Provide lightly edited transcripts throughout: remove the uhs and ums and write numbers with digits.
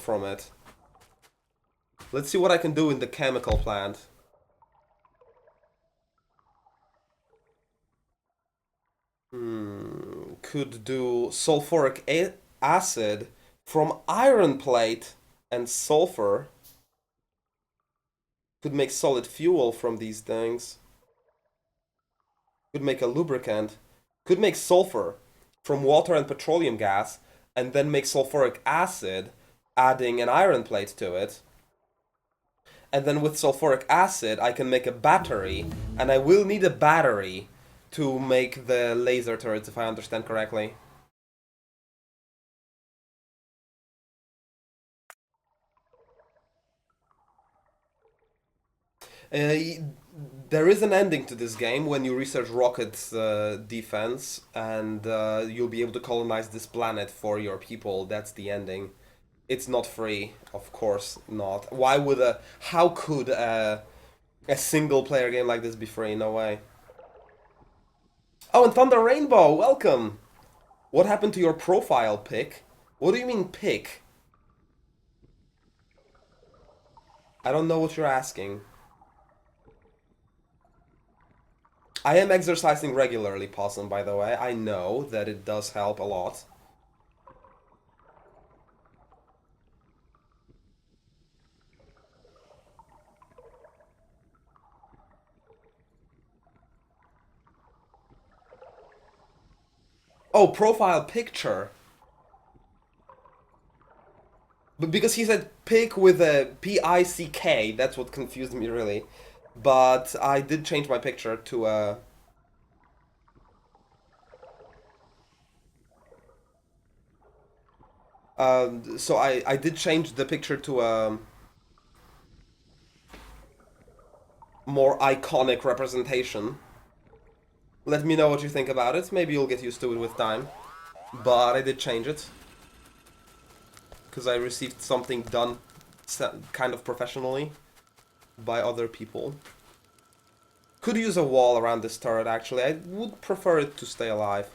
from it. Let's see what I can do in the chemical plant. Could do sulfuric acid from iron plate and sulfur. Could make solid fuel from these things. Could make a lubricant. Could make sulfur from water and petroleum gas, and then make sulfuric acid, adding an iron plate to it. And then with sulfuric acid, I can make a battery, and I will need a battery to make the laser turrets, if I understand correctly. There is an ending to this game when you research rocket's defense, and you'll be able to colonize this planet for your people. That's the ending. It's not free, of course not. Why would a... How could a single-player game like this be free? No way. Oh, and Thunder Rainbow, welcome! What happened to your profile pic? What do you mean pic? I don't know what you're asking. I am exercising regularly, Possum, by the way. I know that it does help a lot. Oh, profile picture. But because he said pick with a P-I-C-K, that's what confused me really. But I did change my picture to a... so I did change the picture to a more iconic representation. Let me know what you think about it. Maybe you'll get used to it with time. But I did change it. Because I received something done kind of professionally by other people. Could use a wall around this turret, actually. I would prefer it to stay alive.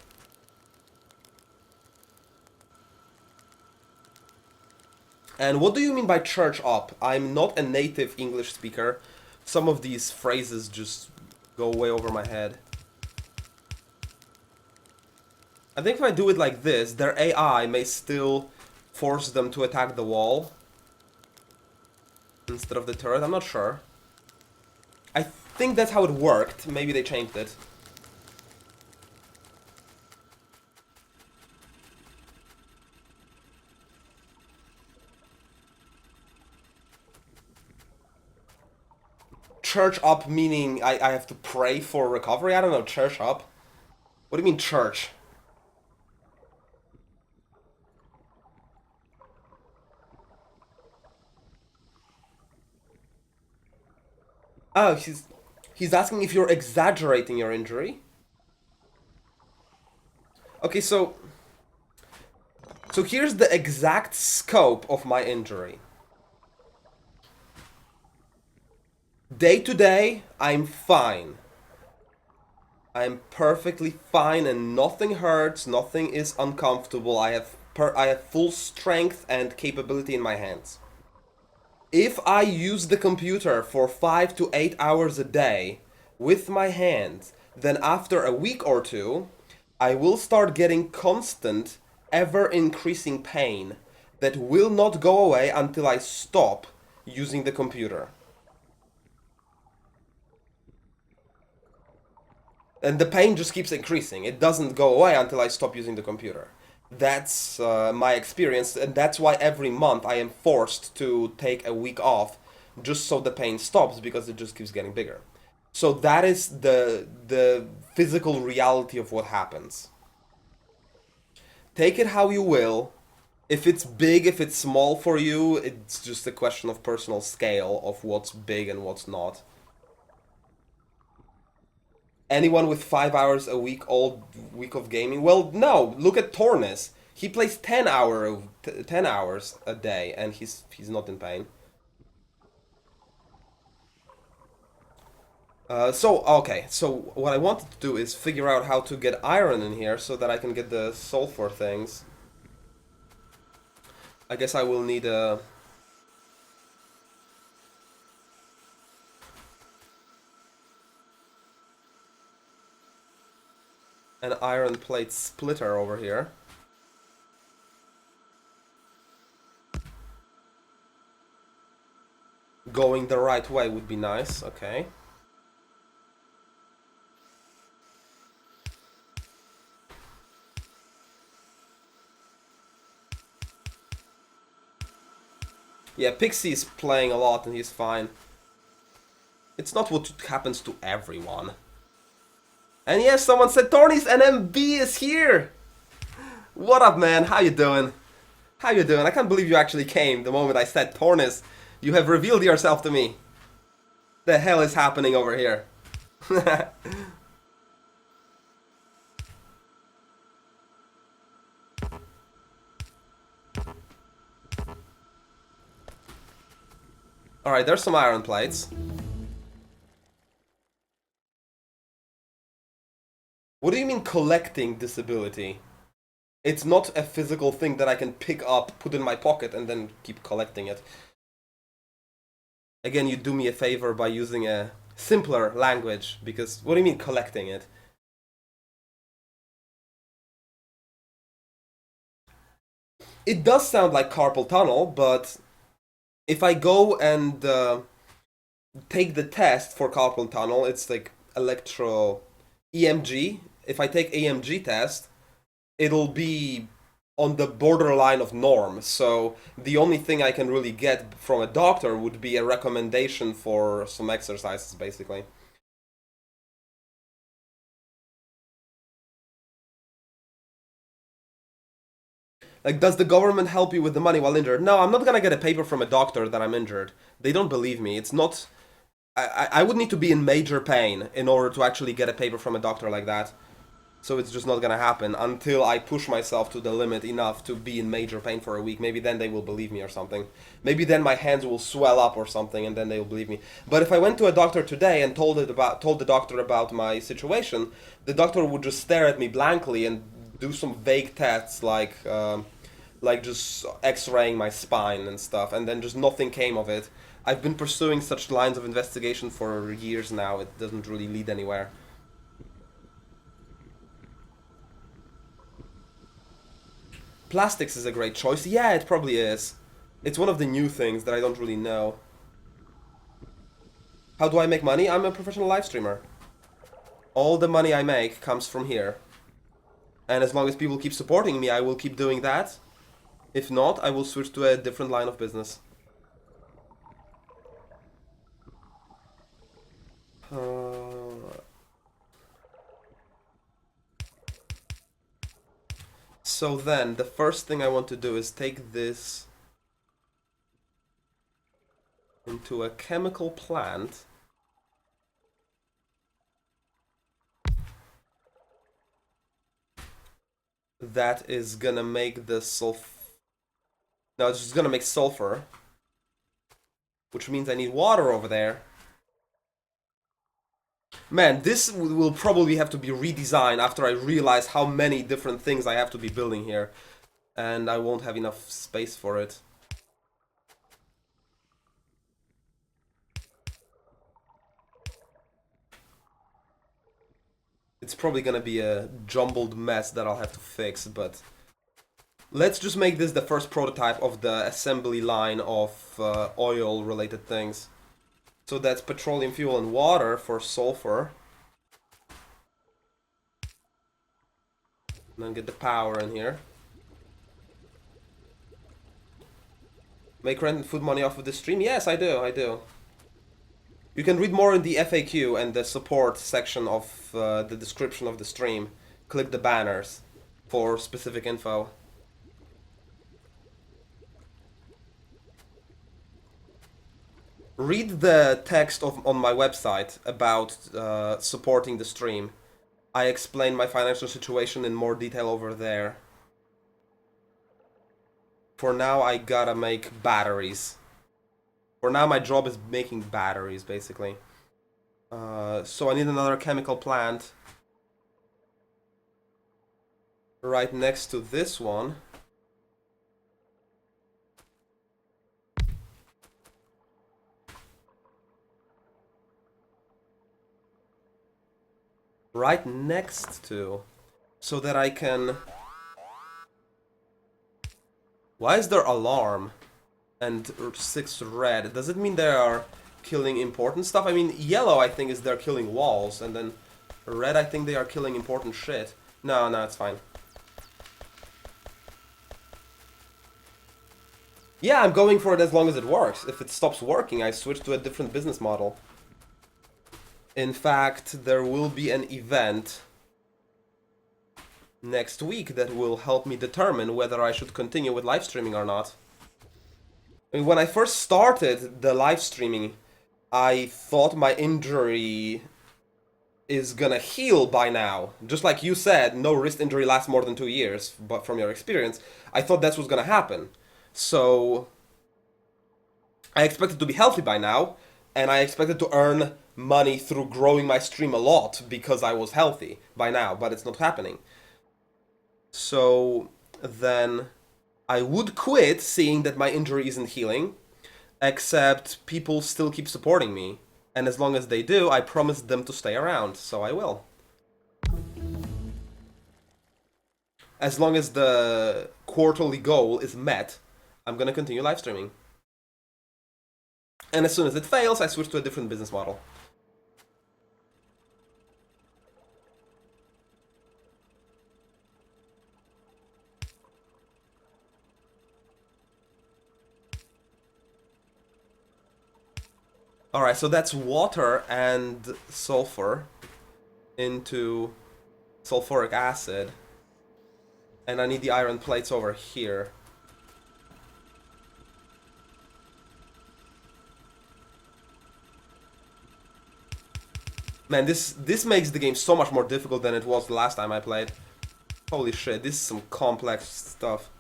And what do you mean by church up? I'm not a native English speaker. Some of these phrases just go way over my head. I think if I do it like this, their AI may still force them to attack the wall instead of the turret. I'm not sure. I think that's how it worked. Maybe they changed it. Church up meaning I have to pray for recovery? I don't know, church up. What do you mean church? Oh, he's asking if you're exaggerating your injury. Okay, so here's the exact scope of my injury. Day to day, I'm fine. I'm perfectly fine and nothing hurts, nothing is uncomfortable. I have full strength and capability in my hands. If I use the computer for 5 to 8 hours a day with my hands, then after a week or two, I will start getting constant, ever-increasing pain that will not go away until I stop using the computer. And the pain just keeps increasing. It doesn't go away until I stop using the computer. That's my experience, and that's why every month I am forced to take a week off just so the pain stops, because it just keeps getting bigger. So that is the physical reality of what happens. Take it how you will. If it's big, if it's small for you, it's just a question of personal scale of what's big and what's not. Anyone with 5 hours a week, all week of gaming? Well, no. Look at Tornis. He plays 10 hours a day, and he's not in pain. Okay. So what I wanted to do is figure out how to get iron in here so that I can get the sulfur things. I guess I will need a... an iron plate splitter over here. Going the right way would be nice, okay. Yeah, Pixie's playing a lot and he's fine. It's not what happens to everyone. And yes, someone said Torny's NMB is here! What up, man? How you doing? How you doing? I can't believe you actually came the moment I said Tornis. You have revealed yourself to me. The hell is happening over here? Alright, there's some iron plates. What do you mean collecting disability? It's not a physical thing that I can pick up, put in my pocket, and then keep collecting it. Again, you do me a favor by using a simpler language, because what do you mean collecting it? It does sound like carpal tunnel, but if I go and take the test for carpal tunnel, it's like electro EMG. If I take EMG test, it'll be on the borderline of norm. So the only thing I can really get from a doctor would be a recommendation for some exercises, basically. Like, does the government help you with the money while injured? No, I'm not gonna get a paper from a doctor that I'm injured. They don't believe me. It's not... I would need to be in major pain in order to actually get a paper from a doctor like that. So it's just not gonna happen until I push myself to the limit enough to be in major pain for a week. Maybe then they will believe me or something. Maybe then my hands will swell up or something and then they will believe me. But if I went to a doctor today and told the doctor about my situation, the doctor would just stare at me blankly and do some vague tests like just x-raying my spine and stuff, and then just nothing came of it. I've been pursuing such lines of investigation for years now. It doesn't really lead anywhere. Plastics is a great choice. Yeah, it probably is. It's one of the new things that I don't really know. How do I make money? I'm a professional live streamer. All the money I make comes from here. And as long as people keep supporting me, I will keep doing that. If not, I will switch to a different line of business. So then, the first thing I want to do is take this into a chemical plant. That is gonna make the No, it's just gonna make sulfur. Which means I need water over there. Man, this will probably have to be redesigned after I realize how many different things I have to be building here. And I won't have enough space for it. It's probably gonna be a jumbled mess that I'll have to fix, but... Let's just make this the first prototype of the assembly line of oil-related things. So that's petroleum fuel and water for sulfur. And then get the power in here. Make rent and food money off of the stream? Yes, I do. You can read more in the FAQ and the support section of the description of the stream. Click the banners for specific info. Read the text on my website about supporting the stream. I explain my financial situation in more detail over there. For now, I gotta make batteries. For now, my job is making batteries, basically. So I need another chemical plant right next to this one. right next to, so that I can... Why is there alarm and 6 red? Does it mean they are killing important stuff? I mean, yellow I think is they're killing walls, and then red I think they are killing important shit. No, no, it's fine. Yeah, I'm going for it as long as it works. If it stops working, I switch to a different business model. In fact, there will be an event next week that will help me determine whether I should continue with live streaming or not. I mean, when I first started the live streaming, I thought my injury is gonna heal by now. Just like you said, no wrist injury lasts more than 2 years, but from your experience, I thought that's what's gonna happen. So I expected to be healthy by now, and I expected to earn money through growing my stream a lot because I was healthy by now, but it's not happening. So then I would quit seeing that my injury isn't healing, except people still keep supporting me. And as long as they do, I promised them to stay around, so I will. As long as the quarterly goal is met, I'm gonna continue live streaming. And as soon as it fails, I switch to a different business model. Alright, so that's water and sulfur into sulfuric acid. And I need the iron plates over here. Man, this makes the game so much more difficult than it was the last time I played. Holy shit, this is some complex stuff.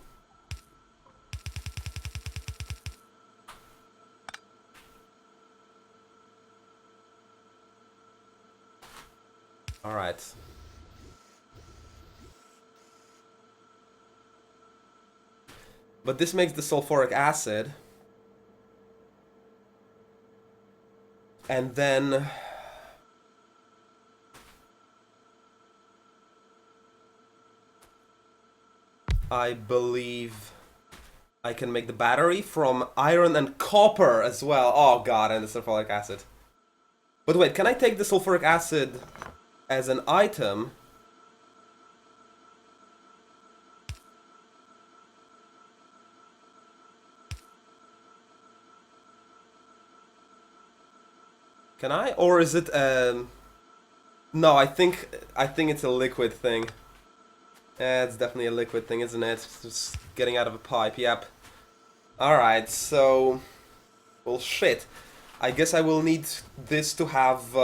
Alright. But this makes the sulfuric acid. And then... I believe I can make the battery from iron and copper as well. Oh god, and the sulfuric acid. But wait, can I take the sulfuric acid as an item? Can I? Or is it no, I think it's a liquid thing. Yeah, it's definitely a liquid thing, isn't it? It's just getting out of a pipe, yep. Alright, so... Well, shit. I guess I will need this to have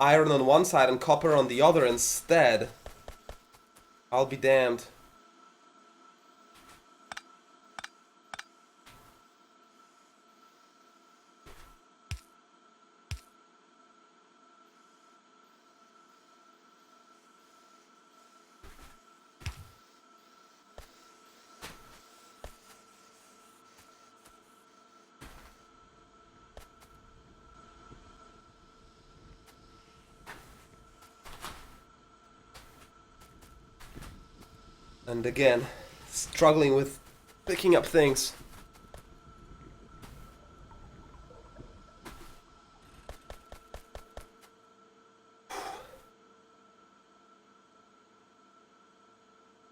iron on one side and copper on the other instead. I'll be damned. And again, struggling with picking up things.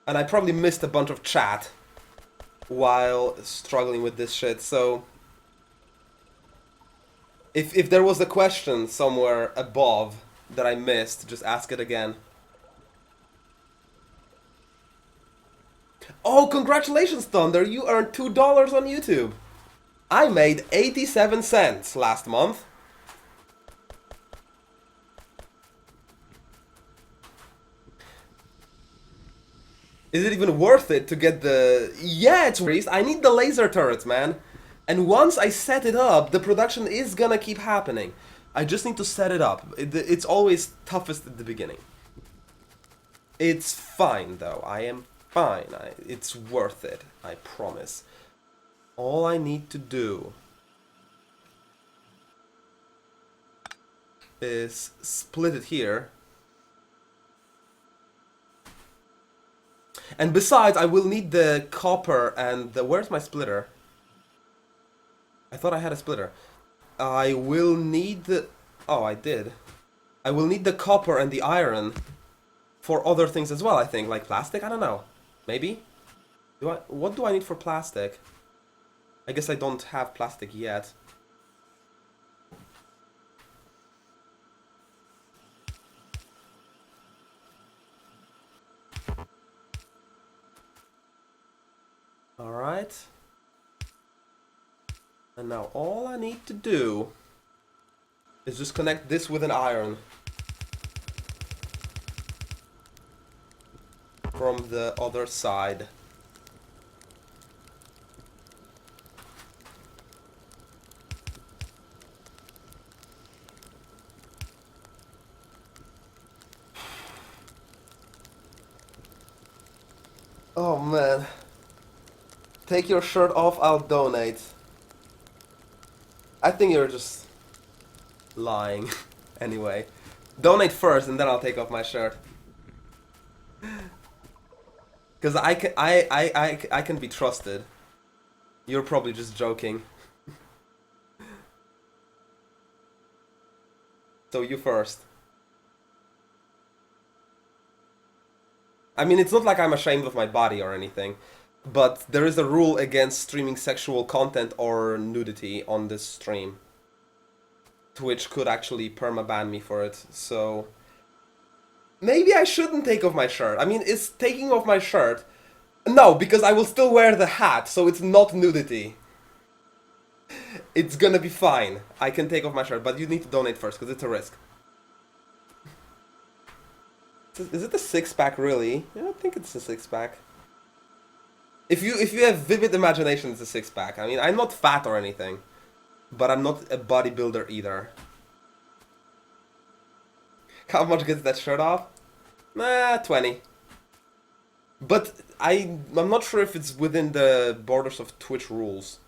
And I probably missed a bunch of chat while struggling with this shit, so... If there was a question somewhere above that I missed, just ask it again. Oh, congratulations, Thunder! You earned $2 on YouTube! I made 87 cents last month. Is it even worth it to get the... Yeah, it's worth it. I need the laser turrets, man. And once I set it up, the production is gonna keep happening. I just need to set it up. It's always toughest at the beginning. It's fine, though. I am fine. It's worth it. I promise. All I need to do is split it here And besides, I will need the copper and the... Where's my splitter? I thought I had a splitter. I will need the... Oh, I did. I will need the copper and the iron for other things as well, I think. Like plastic? I don't know. Maybe? What do I need for plastic? I guess I don't have plastic yet. Alright. And now all I need to do is just connect this with an iron from the other side. Oh man. Take your shirt off, I'll donate. I think you're just lying. Anyway. Donate first and then I'll take off my shirt. Because I can be trusted. You're probably just joking. So you first. I mean, it's not like I'm ashamed of my body or anything, but there is a rule against streaming sexual content or nudity on this stream. Twitch could actually permaban me for it, so... Maybe I shouldn't take off my shirt. I mean, is taking off my shirt... No, because I will still wear the hat, so it's not nudity. It's gonna be fine. I can take off my shirt, but you need to donate first, because it's a risk. Is it a six-pack, really? Yeah, I think it's a six-pack. If you have vivid imagination, it's a six-pack. I mean, I'm not fat or anything, but I'm not a bodybuilder either. How much gets that shirt off? 20. But I'm not sure if it's within the borders of Twitch rules.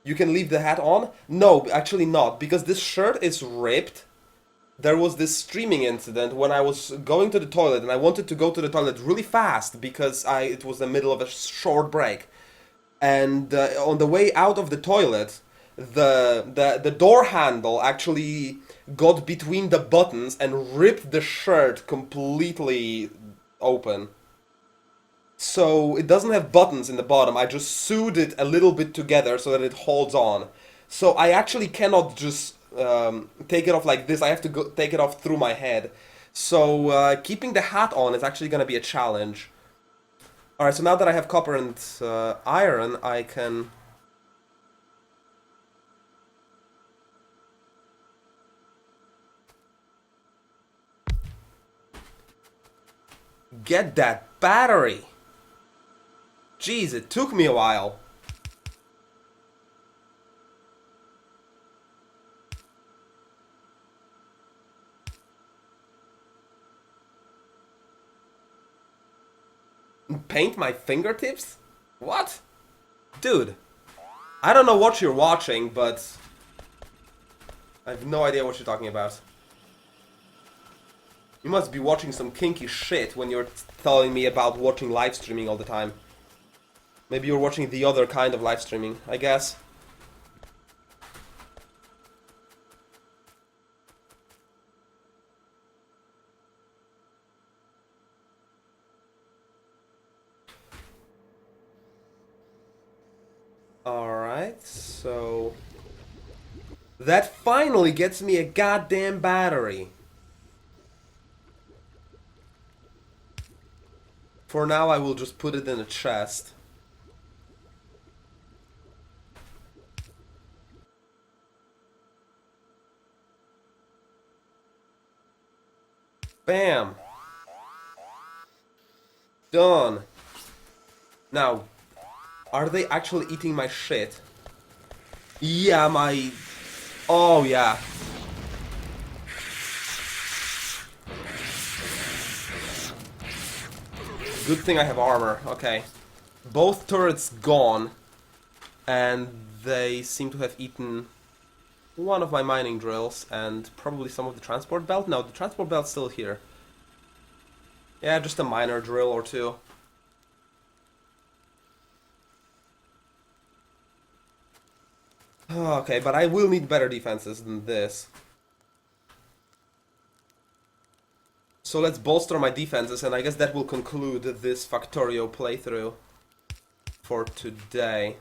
You can leave the hat on? No, actually not, because this shirt is ripped. There was this streaming incident when I was going to the toilet, and I wanted to go to the toilet really fast because it was the middle of a short break. And on the way out of the toilet, the door handle actually got between the buttons and ripped the shirt completely open. So it doesn't have buttons in the bottom. I just sewed it a little bit together so that it holds on. So I actually cannot just take it off like this. I have to take it off through my head. So keeping the hat on is actually going to be a challenge. Alright, so now that I have copper and iron, I can... Get that battery! Jeez, it took me a while. Paint my fingertips? What? Dude, I don't know what you're watching, but I have no idea what you're talking about. You must be watching some kinky shit when you're telling me about watching live streaming all the time. Maybe you're watching the other kind of live streaming, I guess. Alright, so... That finally gets me a goddamn battery. For now, I will just put it in a chest. Bam! Done. Now, are they actually eating my shit? Yeah, my... Oh, yeah. Good thing I have armor. Okay. Both turrets gone. And they seem to have eaten one of my mining drills and probably some of the transport belt. No, the transport belt's still here. Yeah, just a miner drill or two. Okay, but I will need better defenses than this. So let's bolster my defenses, and I guess that will conclude this Factorio playthrough for today.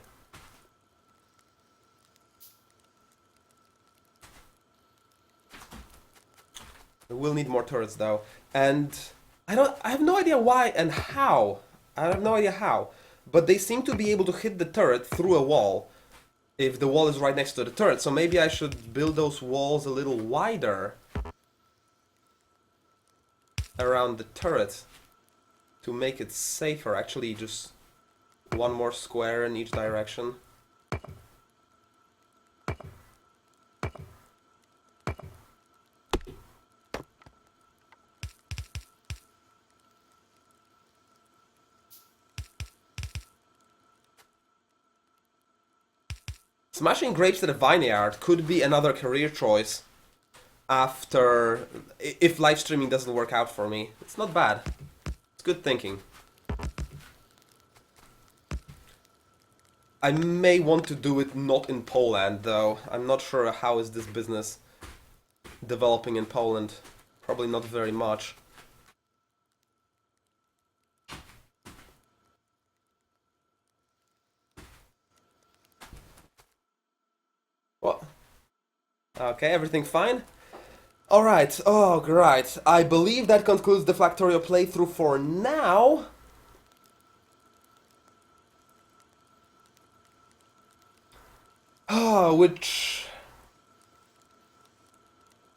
We'll need more turrets though, and I have no idea why and how. I have no idea how, but they seem to be able to hit the turret through a wall if the wall is right next to the turret. So maybe I should build those walls a little wider around the turret to make it safer. Actually, just one more square in each direction. Smashing grapes at a vineyard could be another career choice after, if live streaming doesn't work out for me. It's not bad. It's good thinking. I may want to do it not in Poland though. I'm not sure how is this business developing in Poland. Probably not very much. What? Okay, everything fine? Alright, oh great. I believe that concludes the Factorio playthrough for now. Which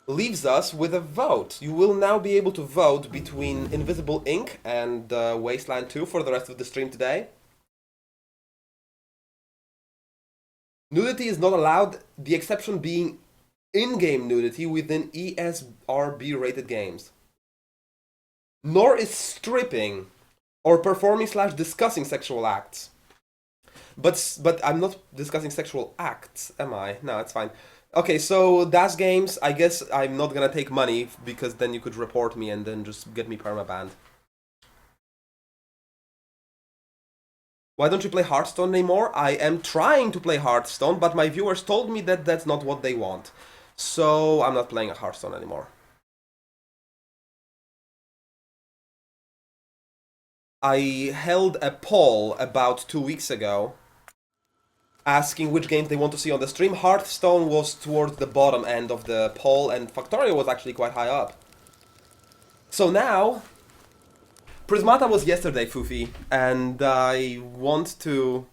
leaves us with a vote. You will now be able to vote between Invisible Ink and Wasteland 2 for the rest of the stream today. Nudity is not allowed, the exception being in-game nudity within ESRB rated games. Nor is stripping or performing/discussing sexual acts. But I'm not discussing sexual acts, am I? No, it's fine. Okay, so DAS games, I guess I'm not gonna take money, because then you could report me and then just get me permabanned. Why don't you play Hearthstone anymore? I am trying to play Hearthstone, but my viewers told me that that's not what they want. So I'm not playing Hearthstone anymore. I held a poll about 2 weeks ago asking which games they want to see on the stream. Hearthstone was towards the bottom end of the poll, and Factorio was actually quite high up. So now, Prismata was yesterday, Fufi, and I want to